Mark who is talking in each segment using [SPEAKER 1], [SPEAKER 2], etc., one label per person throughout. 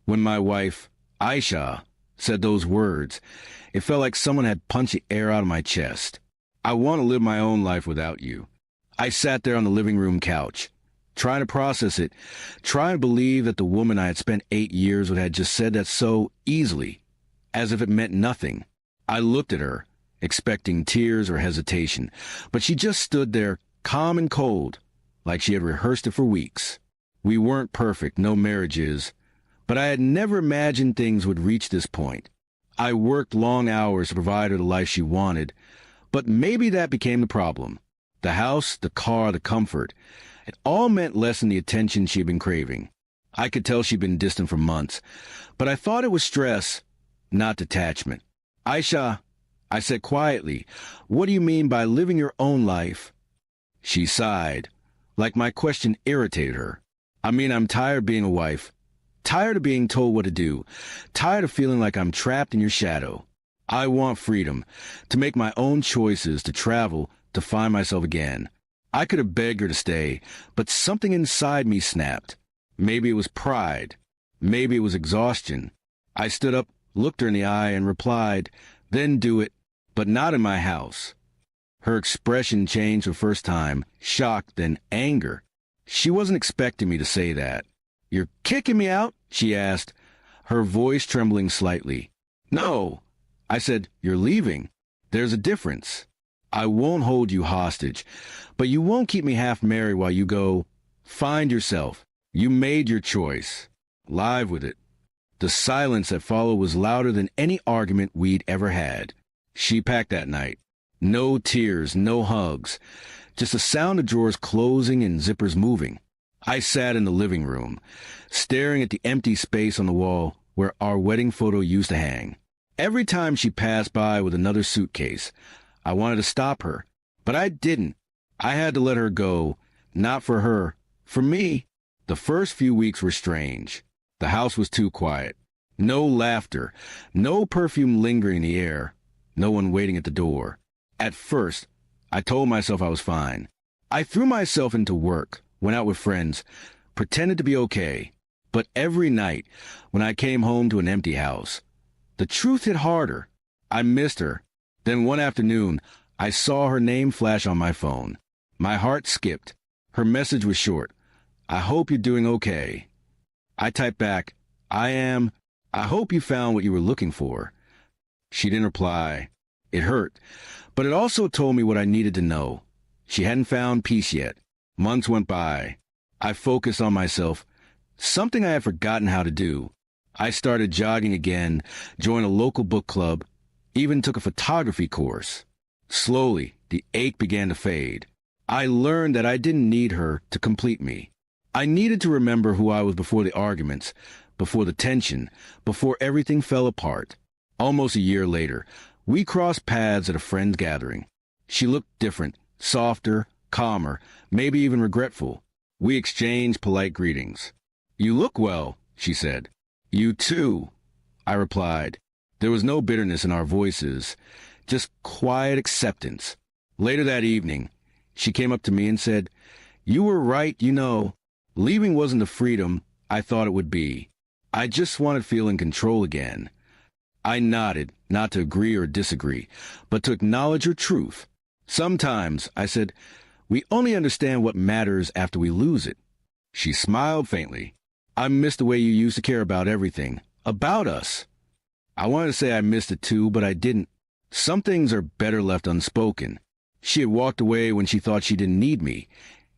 [SPEAKER 1] When my wife, Aisha, said those words, it felt like someone had punched the air out of my chest. I want to live my own life without you. I sat there on the living room couch, trying to process it, trying to believe that the woman I had spent 8 years with had just said that so easily, as if it meant nothing. I looked at her, expecting tears or hesitation, but she just stood there, calm and cold, like she had rehearsed it for weeks. We weren't perfect, no marriage is, but I had never imagined things would reach this point. I worked long hours to provide her the life she wanted, but maybe that became the problem. The house, the car, the comfort, it all meant less than the attention she had been craving. I could tell she'd been distant for months, but I thought it was stress, not detachment. Aisha, I said quietly, what do you mean by living your own life? She sighed, like my question irritated her. I mean, I'm tired of being a wife, tired of being told what to do, tired of feeling like I'm trapped in your shadow. I want freedom, to make my own choices, to travel, to find myself again. I could have begged her to stay, but something inside me snapped. Maybe it was pride. Maybe it was exhaustion. I stood up, looked her in the eye, and replied, then do it, but not in my house. Her expression changed for the first time, shock, then anger. She wasn't expecting me to say that. You're kicking me out? She asked, her voice trembling slightly. No. I said, you're leaving. There's a difference. I won't hold you hostage, but you won't keep me half married while you go. Find yourself. You made your choice. Live with it. The silence that followed was louder than any argument we'd ever had. She packed that night. No tears, no hugs, just the sound of drawers closing and zippers moving. I sat in the living room, staring at the empty space on the wall where our wedding photo used to hang. Every time she passed by with another suitcase, I wanted to stop her, but I didn't. I had to let her go, not for her, for me. The first few weeks were strange. The house was too quiet. No laughter, no perfume lingering in the air, no one waiting at the door. At first, I told myself I was fine. I threw myself into work, went out with friends, pretended to be okay. But every night, when I came home to an empty house, the truth hit harder. I missed her. Then one afternoon, I saw her name flash on my phone. My heart skipped. Her message was short. I hope you're doing okay. I typed back, I am. I hope you found what you were looking for. She didn't reply. It hurt, but it also told me what I needed to know. She hadn't found peace yet. Months went by. I focused on myself, something I had forgotten how to do. I started jogging again, joined a local book club, even took a photography course. Slowly, the ache began to fade. I learned that I didn't need her to complete me. I needed to remember who I was before the arguments, before the tension, before everything fell apart. Almost a year later, we crossed paths at a friend's gathering. She looked different, softer, calmer, maybe even regretful. We exchanged polite greetings. You look well, she said. You too, I replied. There was no bitterness in our voices, just quiet acceptance. Later that evening, she came up to me and said, you were right, you know. Leaving wasn't the freedom I thought it would be. I just wanted to feel in control again. I nodded, not to agree or disagree, but to acknowledge her truth. Sometimes, I said, we only understand what matters after we lose it. She smiled faintly. I missed the way you used to care about everything, about us. I wanted to say I missed it too, but I didn't. Some things are better left unspoken. She had walked away when she thought she didn't need me,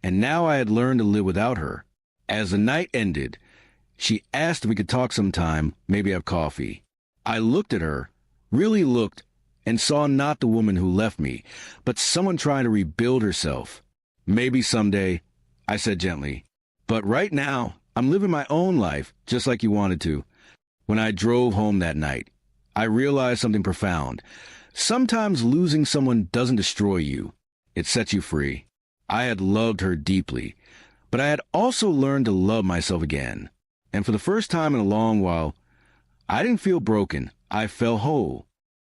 [SPEAKER 1] and now I had learned to live without her. As the night ended, she asked if we could talk sometime, maybe have coffee. I looked at her, really looked, and saw not the woman who left me, but someone trying to rebuild herself. Maybe someday, I said gently. But right now, I'm living my own life, just like you wanted to. When I drove home that night, I realized something profound. Sometimes losing someone doesn't destroy you. It sets you free. I had loved her deeply, but I had also learned to love myself again. And for the first time in a long while, I didn't feel broken. I felt whole.